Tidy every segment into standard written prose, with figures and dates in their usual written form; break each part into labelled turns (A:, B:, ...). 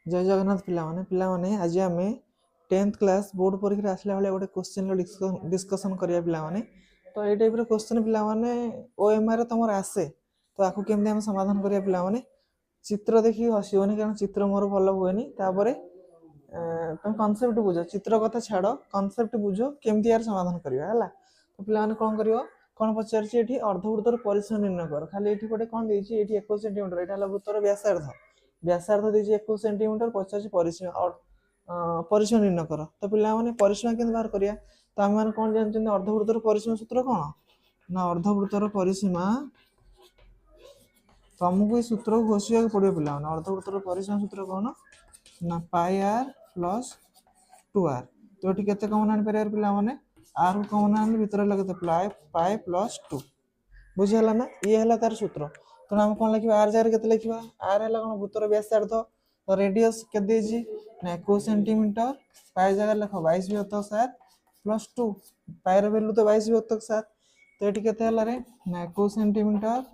A: जय जगन्नाथ पिलाने आज आम 10th क्लास बोर्ड परीक्षा आसला बेले गोटे क्वेश्चन डिस्कसन करिया पिलाने तो ये टाइप क्वेश्चन पिलाने ओएमआर तुम आसे तो आपको केमती आम समाधान करिया पिलाने चित्र देखिए हसबनी कारण चित्र मोर भल हुए तापर तुम कनसेप्ट बुझ चित्र कथा छाड़ कनसेप्ट बुझ केमती यार समाधान करिया है तो पिलाने कौन करियो कौन पचार अर्धवृत्तर परिसीम निर्णय कर खाली ये गोटे कौन देती 21 सेंटीमीटर यहाँ वृत्तर व्यासार्ध व्यासार्ध देती 21 सेंटीमीटर पचास परिसीम परिसीम निर्णय कर तो पिलाने परिसीम के बाहर करिया तो आम मैंने कौन जानते अर्धवृत्तर परिसीम सूत्र कौन ना अर्धवृत्तर परिसीमा तुमको ये सूत्र को घोषिया पड़ो पिलाने अर्धवृत्तर परिसीमा सूत्र कौन ना पाई आर प्लस 2r तो ये केते कमन आनी पारे पिलाने आर को कमन आनी भितर लगे पाई प्लस 2 बुझीगला ना ये है तार सूत्र तेना आम कौन लिखा आर जगह के लिखा आर है कौन वृत्तर व्यासार्ध तो रेडियस के 21 सेंटीमीटर पाई जगह लिख 22 विभक्त 7 प्लस 2 पाई वैल्यू तो 22 विभक्त 7 तो ये के ना 21 सेंटीमीटर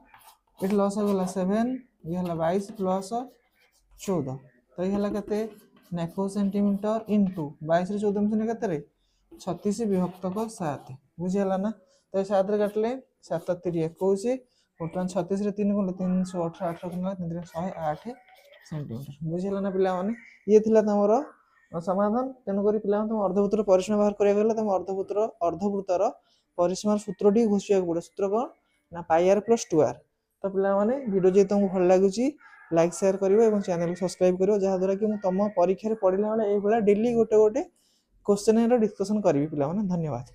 A: ये लस होगा 7 ये 22 प्लस 14 तो ये के 21 सेंटीमीटर इंटू 22 14 के 36 विभक्त 7 बुझीगला ना तो 7 काटिले 7 3 21 बर्तमान 36 3 गुण 318 3 108 सेंटीमीटर बुझीगला ना पिलाने ये थिला तमरो समाधान तेणुक पिला तुम अर्धवृत्तर परिसीमा बाहर करा तुम अर्धवृत्तर परिसीमार सूत्रटी घोषिया पड़े सूत्र कौन ना पाई आर प्लस 2r तो पिलाने वीडियो जी तुमको भल लगुच लाइक शेयर करो चैनल को सब्सक्राइब करो जहाँद्वारा कि तुम परीक्षा पढ़ला बेले ये डेली गोटे गोटे क्वेश्चन डिस्कसन करी पिलाने धन्यवाद।